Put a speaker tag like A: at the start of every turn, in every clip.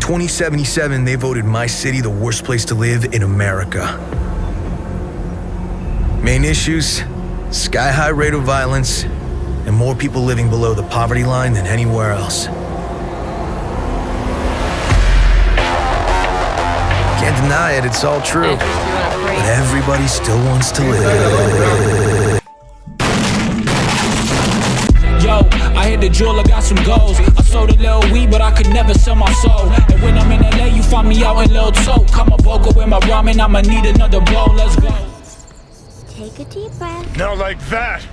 A: In 2077, they voted my city the worst place to live in America. Main issues: sky-high rate of violence, and more people living below the poverty line than anywhere else. Can't deny it, it's all true. But everybody still wants to live.
B: Yo, I hit the jeweler, got some goals. I sold a little weed, but I could never sell my soul. And when I'm in LA, you find me out in Lil Toke. Come a vocal with my ramen, I'ma need another blow. Let's go.
C: Take a deep breath.
D: Now like that.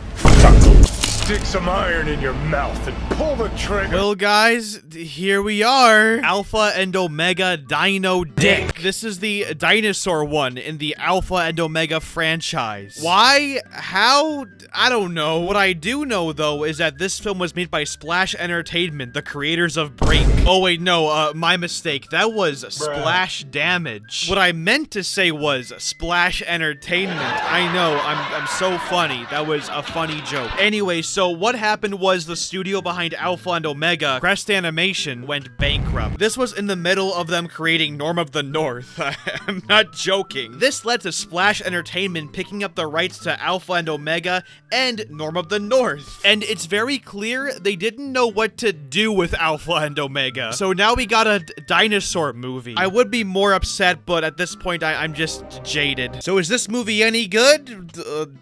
D: Stick some iron in your mouth and pull the trigger.
E: Well, guys, here we are. Alpha and Omega Dino Dick. This is the Dinosaur one in the Alpha and Omega franchise. Why? How? I don't know. What I do know, though, is that this film was made by Splash Entertainment, the creators of Brink. Oh, wait, no, my mistake. That was Splash Damage. What I meant to say was Splash Entertainment. I know, I'm so funny. That was a funny joke. Anyway, so what happened was the studio behind Alpha and Omega, Crest Animation, went bankrupt. This was in the middle of them creating Norm of the North. I'm not joking. This led to Splash Entertainment picking up the rights to Alpha and Omega and Norm of the North. And it's very clear they didn't know what to do with Alpha and Omega. So now we got a dinosaur movie. I would be more upset, but at this point I'm just jaded. So is this movie any good?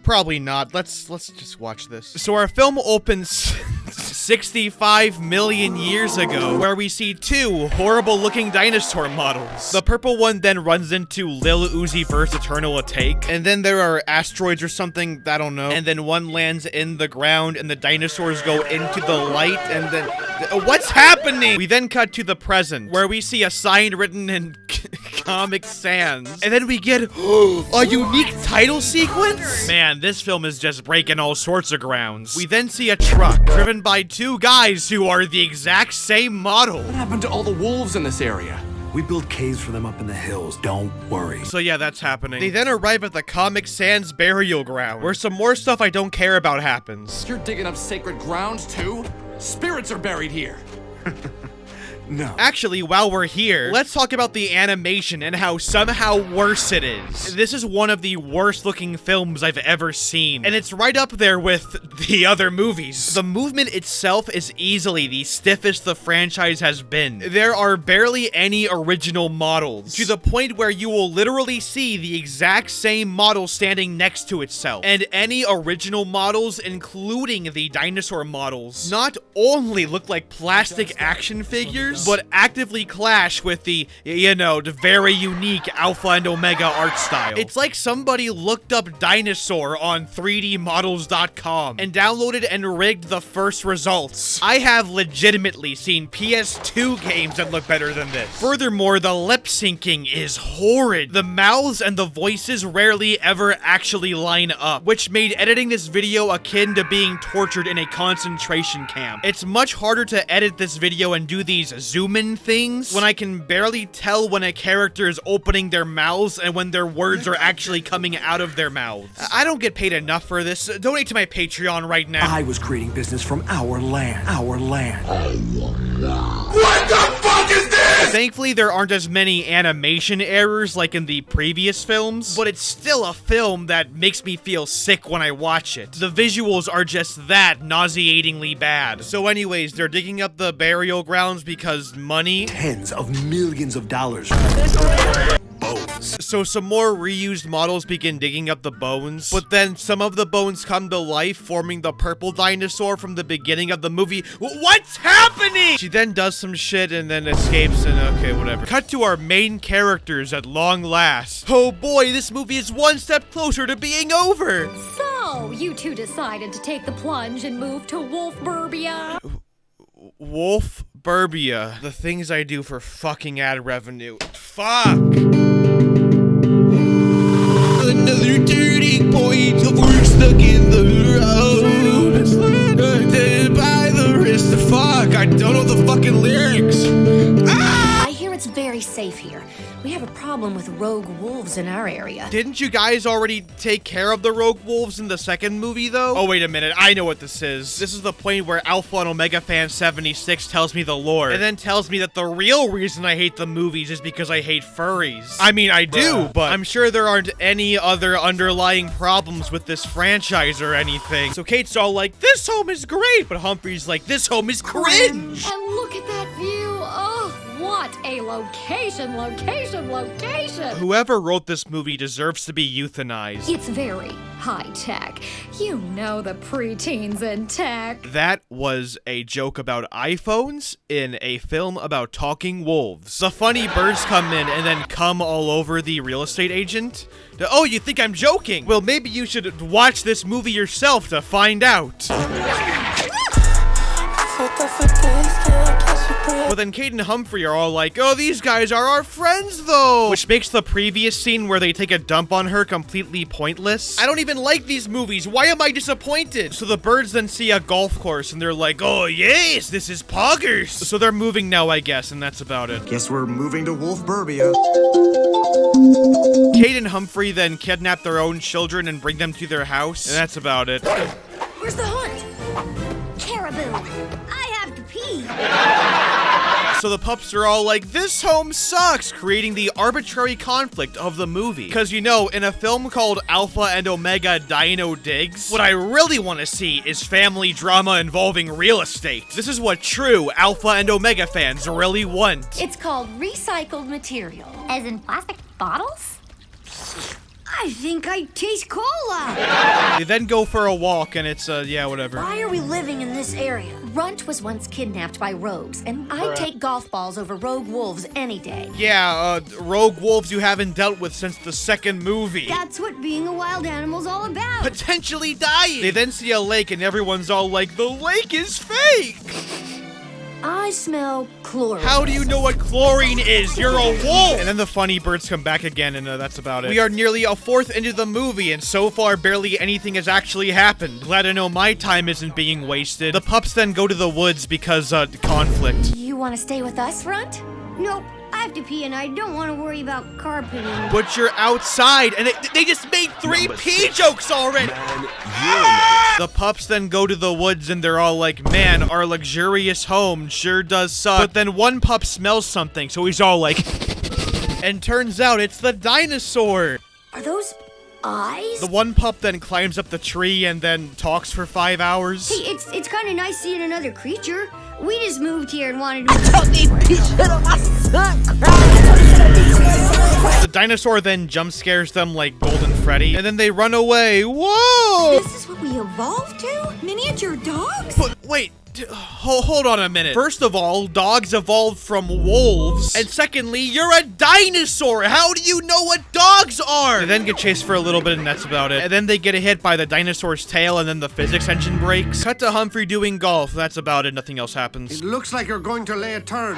E: Probably not. Let's just watch this. So our film opens 65 million years ago, where we see two horrible-looking dinosaur models. The purple one then runs into Lil Uzi Vert's Eternal Atake, and then there are asteroids or something, I don't know, and then one lands in the ground, and the dinosaurs go into the light, and then... What's happening? We then cut to the present, where we see a sign written in Comic Sans, and then we get a unique title sequence? Man, this film is just breaking all sorts of grounds. We then see a truck driven by two guys who are the exact same model.
F: What happened to all the wolves in this area? We build caves for them up in the hills, don't worry.
E: So yeah, that's happening. They then arrive at the Comic Sans burial ground, where some more stuff I don't care about happens.
F: You're digging up sacred grounds too? Spirits are buried here. No.
E: Actually, while we're here, let's talk about the animation and how somehow worse it is. This is one of the worst looking films I've ever seen, and it's right up there with the other movies. The movement itself is easily the stiffest the franchise has been. There are barely any original models, to the point where you will literally see the exact same model standing next to itself. And any original models, including the dinosaur models, not only look like plastic action figures, but actively clash with the, you know, the very unique Alpha and Omega art style. It's like somebody looked up Dinosaur on 3dmodels.com and downloaded and rigged the first results. I have legitimately seen PS2 games that look better than this. Furthermore, the lip syncing is horrid. The mouths and the voices rarely ever actually line up, which made editing this video akin to being tortured in a concentration camp. It's much harder to edit this video and do these zoom in things when I can barely tell when a character is opening their mouths and when their words are actually coming out of their mouths. I don't get paid enough for this. Donate to my Patreon right now.
F: I was creating business from our land. Our land.
D: What the fuck is this?
E: Thankfully, there aren't as many animation errors like in the previous films, but it's still a film that makes me feel sick when I watch it. The visuals are just that nauseatingly bad. So anyways, they're digging up the burial grounds because money.
F: Tens of millions of dollars. Bones.
E: So some more reused models begin digging up the bones, but then some of the bones come to life, forming the purple dinosaur from the beginning of the movie. What's happening? She then does some shit and then escapes and okay, whatever. Cut to our main characters at long last. Oh boy, this movie is one step closer to being over.
C: So, you two decided to take the plunge and move to Wolfburbia?
E: Wolfburbia. The things I do for fucking ad revenue. Fuck. Another turning point of we're stuck in the road. By the wrist. Fuck, I don't know the fucking lyrics. Ah!
C: I hear it's very
G: very safe here. We have a problem with rogue wolves in our area.
E: Didn't you guys already take care of the rogue wolves in the second movie, though? Oh, wait a minute. I know what this is. This is the point where Alpha and Omega Fan 76 tells me the lore, and then tells me that the real reason I hate the movies is because I hate furries. I mean, I do, but I'm sure there aren't any other underlying problems with this franchise or anything. So Kate's all like, this home is great, but Humphrey's like, this home is cringe.
C: And look at that view. Oh, what a location, location, location.
E: Whoever wrote this movie deserves to be euthanized.
C: It's very high tech. You know the preteens in tech.
E: That was a joke about iPhones in a film about talking wolves. The funny birds come in and then come all over the real estate agent. Oh, you think I'm joking? Well, maybe you should watch this movie yourself to find out. But then Kate and Humphrey are all like, oh, these guys are our friends, though. Which makes the previous scene where they take a dump on her completely pointless. I don't even like these movies. Why am I disappointed? So the birds then see a golf course and they're like, oh, yes, this is poggers. So they're moving now, I guess, and that's about it.
H: Guess we're moving to Wolfburbia.
E: Kate and Humphrey then kidnap their own children and bring them to their house, and that's about it.
G: Where's the hunt? Caribou. I have to pee.
E: So the pups are all like, this home sucks, creating the arbitrary conflict of the movie. Because, you know, in a film called Alpha and Omega Dino Digs, what I really want to see is family drama involving real estate. This is what true Alpha and Omega fans really want.
G: It's called recycled material.
C: As in plastic bottles?
G: I think I taste cola.
E: They then go for a walk and it's, yeah, whatever.
G: Why are we living in this area?
C: Runt was once kidnapped by rogues, and I'd take golf balls over rogue wolves any day.
E: Yeah, rogue wolves you haven't dealt with since the second movie.
G: That's what being a wild animal's all about.
E: Potentially dying. They then see a lake and everyone's all like, the lake is fake.
G: I smell chlorine.
E: How do you know what chlorine is? You're a wolf! And then the funny birds come back again, and that's about it. We are nearly a fourth into the movie, and so far barely anything has actually happened. Glad to know my time isn't being wasted. The pups then go to the woods because, conflict.
G: You want to stay with us, Runt? Nope. I have to pee and I don't want to worry about carpeting.
E: But you're outside, and they just made 3 pee jokes already! The pups then go to the woods and they're all like, man, our luxurious home sure does suck. But then one pup smells something, so he's all like, and turns out it's the dinosaur.
G: Are those eyes?
E: The one pup then climbs up the tree and then talks for 5 hours.
G: Hey, it's kind of nice seeing another creature. We just moved here and wanted to...
E: The dinosaur then jump scares them like Golden Freddy, and then they run away. Whoa!
G: This is what we evolved to? Miniature dogs?
E: But wait, hold on a minute. First of all, dogs evolved from wolves. And secondly, you're a dinosaur. How do you know what dogs are? They then get chased for a little bit and that's about it. And then they get hit by the dinosaur's tail and then the physics engine breaks. Cut to Humphrey doing golf. That's about it. Nothing else happens.
H: It looks like you're going to lay a turn.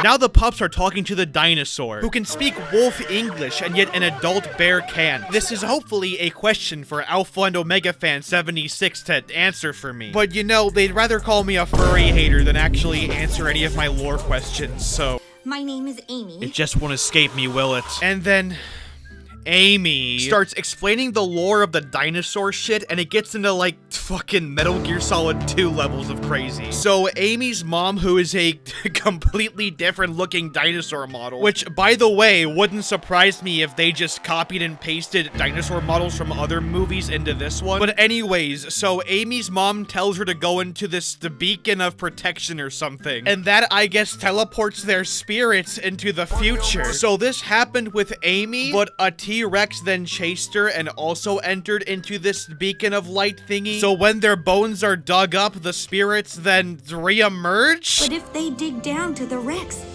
E: Now the pups are talking to the dinosaur, who can speak wolf English, and yet an adult bear can't. This is hopefully a question for Alpha and Omega Fan 76 to answer for me. But you know, they'd rather call me a furry hater than actually answer any of my lore questions, so...
G: My name is Amy.
E: It just won't escape me, will it? And then... Amy starts explaining the lore of the dinosaur shit, and it gets into like fucking Metal Gear Solid 2 levels of crazy. So Amy's mom, who is a completely different looking dinosaur model, which by the way wouldn't surprise me if they just copied and pasted dinosaur models from other movies into this one. But anyways, so Amy's mom tells her to go into the beacon of protection or something, and that I guess teleports their spirits into the future. So this happened with Amy, but a T-Rex then chased her and also entered into this beacon of light thingy. So when their bones are dug up, the spirits then re-emerge?
G: But if they dig down to the Rex,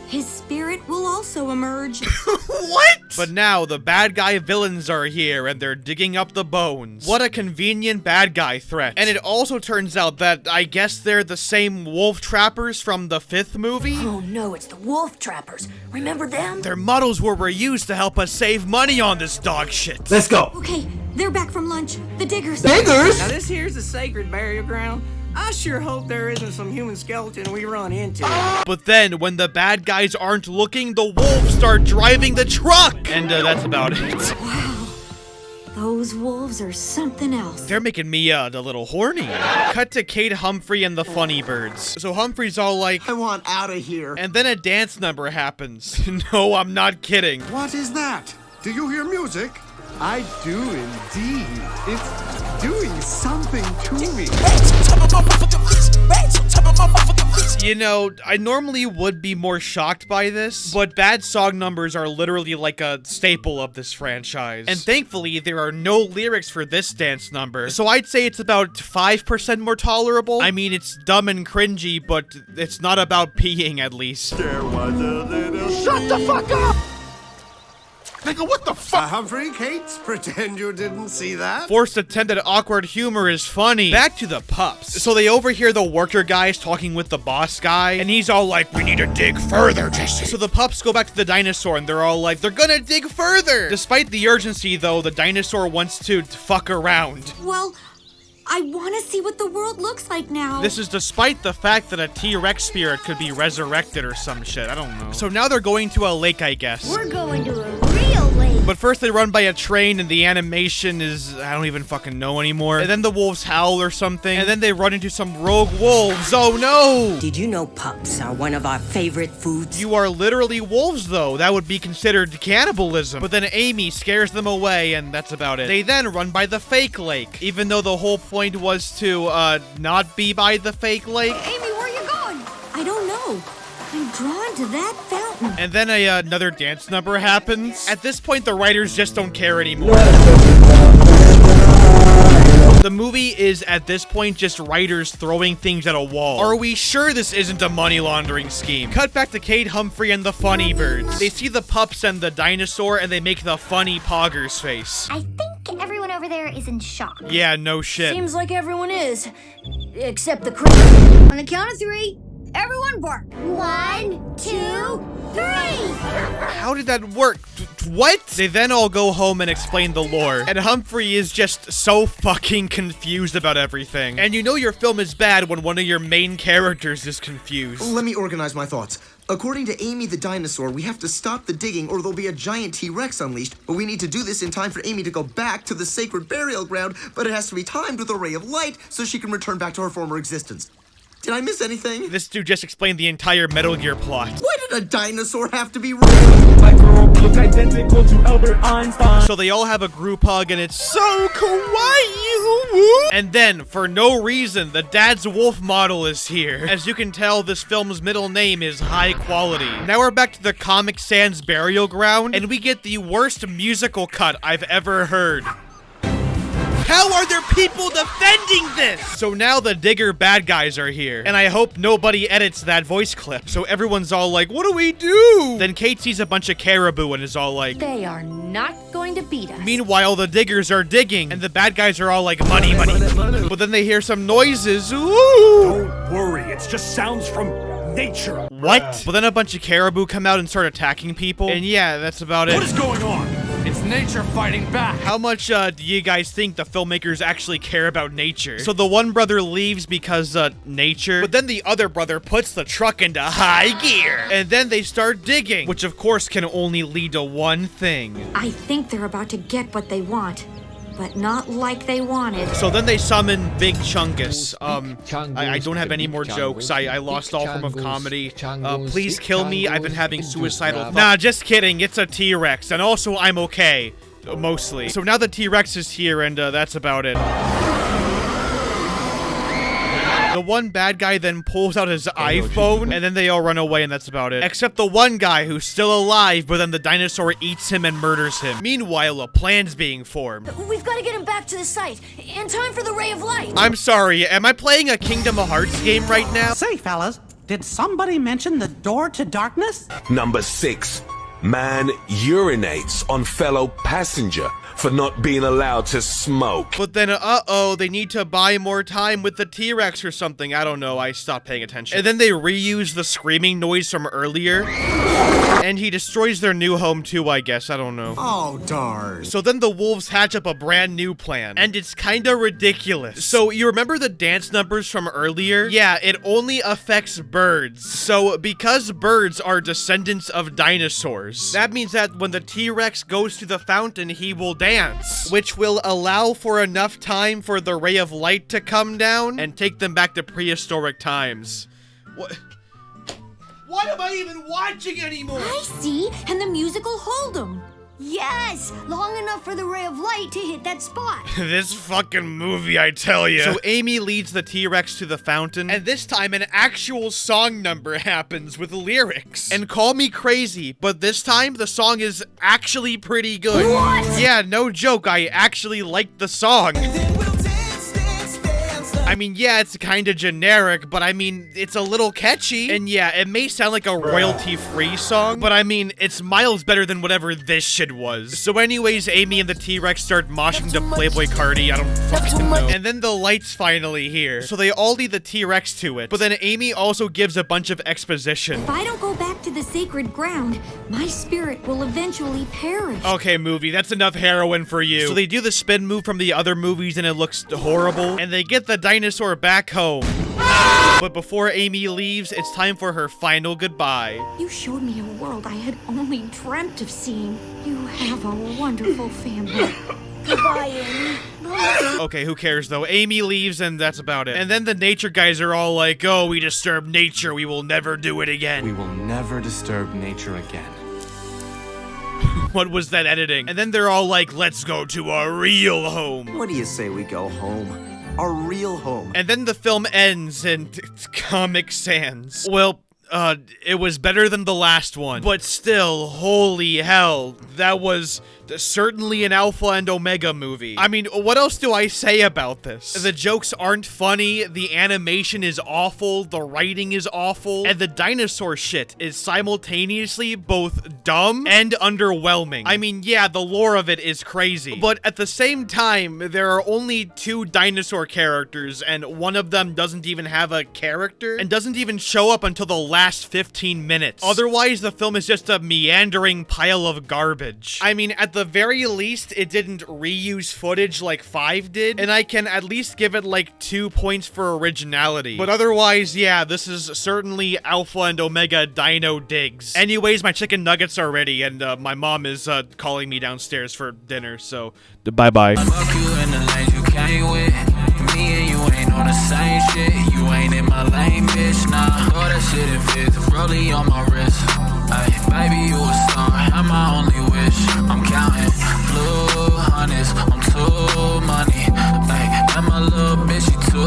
G: his spirit will also emerge.
E: What? But now the bad guy villains are here and they're digging up the bones. What a convenient bad guy threat. And it also turns out that I guess they're the same wolf trappers from the 5th movie.
G: Oh no, it's the wolf trappers. Remember them?
E: Their models were reused to help us save money on this dog shit.
H: Let's go.
G: Okay, they're back from lunch. The diggers.
H: Diggers?
I: Now this here's the sacred burial ground. I sure hope there isn't some human skeleton we run into.
E: But then, when the bad guys aren't looking, the wolves start driving the truck! And that's about it.
J: Wow. Those wolves are something else.
E: They're making me, a little horny. Cut to Kate, Humphrey, and the Funny Birds. So Humphrey's all like,
H: I want out of here.
E: and then a dance number happens. No, I'm not kidding.
H: What is that? Do you hear music?
K: I do indeed. It's doing something to me.
E: You know, I normally would be more shocked by this, but bad song numbers are literally like a staple of this franchise. And thankfully, there are no lyrics for this dance number, so I'd say it's about 5% more tolerable. I mean, it's dumb and cringy, but it's not about peeing, at least.
H: There was a little...
K: Shut the fuck up!
H: Nigga, what the fuck? Humphrey, Kate, pretend you didn't see that.
E: Forced attempt at awkward humor is funny. Back to the pups. So they overhear the worker guys talking with the boss guy, and he's all like, we need to dig further, Jesse. So the pups go back to the dinosaur, and they're all like, they're gonna dig further. Despite the urgency, though, the dinosaur wants to fuck around.
J: Well, I want to see what the world looks like now.
E: This is despite the fact that a T-Rex spirit could be resurrected or some shit. I don't know. So now they're going to a lake, I guess.
G: We're going to a real lake.
E: But first they run by a train and the animation is, I don't even fucking know anymore. And then the wolves howl or something. And then they run into some rogue wolves. Oh no!
I: Did you know pups are one of our favorite foods?
E: You are literally wolves though. That would be considered cannibalism. But then Amy scares them away and that's about it. They then run by the fake lake. Even though the whole point was to, not be by the fake lake.
G: Amy, where are you going?
J: I don't know. I'm drawn to that fountain.
E: And then another dance number happens. At this point, the writers just don't care anymore. The movie is, at this point, just writers throwing things at a wall. Are we sure this isn't a money laundering scheme? Cut back to Kate, Humphrey, and the Funny Birds. They see the pups and the dinosaur, and they make the funny poggers face.
G: I think everyone over there is in shock.
E: Yeah, no shit.
G: Seems like everyone is. Except the crew. On the count of 3, everyone bark. 1, 2, 3!
E: How did that work? What? They then all go home and explain the lore. And Humphrey is just so fucking confused about everything. And you know your film is bad when one of your main characters is confused.
L: Let me organize my thoughts. According to Amy the dinosaur, we have to stop the digging or there'll be a giant T-Rex unleashed. But we need to do this in time for Amy to go back to the sacred burial ground, but it has to be timed with a ray of light so she can return back to her former existence. Did I miss anything?
E: This dude just explained the entire Metal Gear plot.
L: Why did a dinosaur have to be real?
M: My girl look identical to Albert Einstein.
E: So they all have a group hug and it's so kawaii. And then, for no reason, the dad's wolf model is here. As you can tell, this film's middle name is High Quality. Now we're back to the Comic Sans burial ground, and we get the worst musical cut I've ever heard. How are there people defending this? So now the digger bad guys are here, and I hope nobody edits that voice clip. So everyone's all like, what do we do? Then Kate sees a bunch of caribou and is all like,
C: They are not going to beat us.
E: meanwhile, the diggers are digging, and the bad guys are all like, money, money. But then they hear some noises. Ooh!
D: Don't worry, it's just sounds from nature.
E: What? But then a bunch of caribou come out and start attacking people. And yeah, that's about it.
F: What is going on? It's nature fighting back.
E: How much do you guys think the filmmakers actually care about nature? So the one brother leaves because nature, but then the other brother puts the truck into high gear. And then they start digging, which of course can only lead to one thing.
J: I think they're about to get what they want, but not like they wanted.
E: So then they summon Big Chungus. I don't have any more jokes. I lost all form of comedy. Please kill me. I've been having suicidal. Nah, just kidding. It's a T-Rex, and also I'm okay. Mostly. So now the T-Rex is here, and that's about it. The one bad guy then pulls out his iPhone, and then they all run away, and that's about it. Except the one guy who's still alive, but then the dinosaur eats him and murders him. Meanwhile, a plan's being formed.
G: We've got to get him back to the site in time for the ray of light.
E: I'm sorry, am I playing a Kingdom Hearts game right now?
N: Say, fellas, did somebody mention the door to darkness?
O: Number 6. Man urinates on fellow passenger for not being allowed to smoke.
E: But then, uh-oh, they need to buy more time with the T-Rex or something. I don't know, I stopped paying attention. And then they reuse the screaming noise from earlier. And he destroys their new home too, I guess. I don't know.
H: Oh, darn.
E: So then the wolves hatch up a brand new plan. And it's kinda ridiculous. So you remember the dance numbers from earlier? Yeah, it only affects birds. So because birds are descendants of dinosaurs, that means that when the T-Rex goes to the fountain, he will dance, which will allow for enough time for the ray of light to come down and take them back to prehistoric times. What am I even watching anymore?
J: I see, and the music will hold them.
G: Yes, long enough for the ray of light to hit that spot.
E: This fucking movie, I tell you. So Amy leads the T-Rex to the fountain, and this time an actual song number happens with lyrics. And call me crazy, but this time the song is actually pretty good.
G: What?
E: Yeah, no joke, I actually liked the song. I mean, yeah, it's kind of generic, but I mean, it's a little catchy. And yeah, it may sound like a royalty-free song, but I mean, it's miles better than whatever this shit was. So anyways, Amy and the T-Rex start moshing to Playboy Cardi. I don't fucking know. And then the light's finally here. So they all lead the T-Rex to it. But then Amy also gives a bunch of exposition.
J: If I don't go back to the sacred ground, my spirit will eventually perish.
E: Okay, movie, that's enough heroin for you. So they do the spin move from the other movies and it looks horrible. And they get the dinosaur back home. But before Amy leaves, it's time for her final goodbye.
J: You showed me a world I had only dreamt of seeing. You have a wonderful family.
G: Goodbye, Amy.
E: Okay, who cares though? Amy leaves and that's about it. And then the nature guys are all like, oh, we disturbed nature. We will never do it again.
F: We will never disturb nature again.
E: What was that editing? And then they're all like, let's go to our real home.
L: What do you say we go home? Our real home.
E: And then the film ends and Comic Sans. Well, it was better than the last one, but still, holy hell, that was certainly an Alpha and Omega movie. I mean, what else do I say about this? The jokes aren't funny, the animation is awful, the writing is awful, and the dinosaur shit is simultaneously both dumb and underwhelming. I mean, yeah, the lore of it is crazy, but at the same time, there are only 2 dinosaur characters, and one of them doesn't even have a character, and doesn't even show up until the last 15 minutes. Otherwise, the film is just a meandering pile of garbage. I mean, at the very least, it didn't reuse footage like 5 did, and I can at least give it like 2 points for originality. But otherwise, yeah, this is certainly Alpha and Omega Dino Digs. Anyways, my chicken nuggets are ready, and my mom is calling me downstairs for dinner, so bye-bye.
B: Me and you ain't on the same shit. You ain't in my lane, bitch. Nah, all that shit it fits. Rollie on my wrist. Ay, baby, you a star. I'm my only wish. I'm counting blue hundreds. I'm too money. Ay, and my little bitch, she too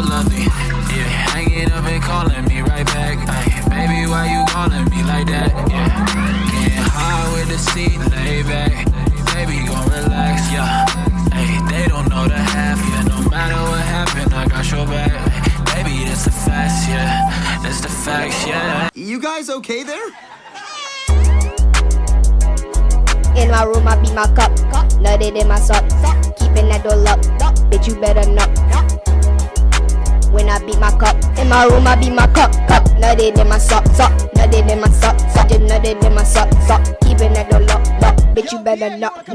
B: lovely. Yeah, hanging up and calling me right back. Ay, baby, why you calling me like that? Yeah, getting high with the seat laid back. Baby, gon' relax, yeah. Hey, they don't know the half, yeah. No matter what happened, I got your back. Baby, that's the facts, yeah. That's the facts, yeah.
L: You guys okay there?
P: In my room, I beat my cup. Nutted in my sock. Keeping that door locked. Bitch, you better knock. When I beat my cup. In my room, I beat my cup. Nutted in my sock. Nutted in my sock. Just nutted in my sock. Keeping that door locked. Bitch, you better knock.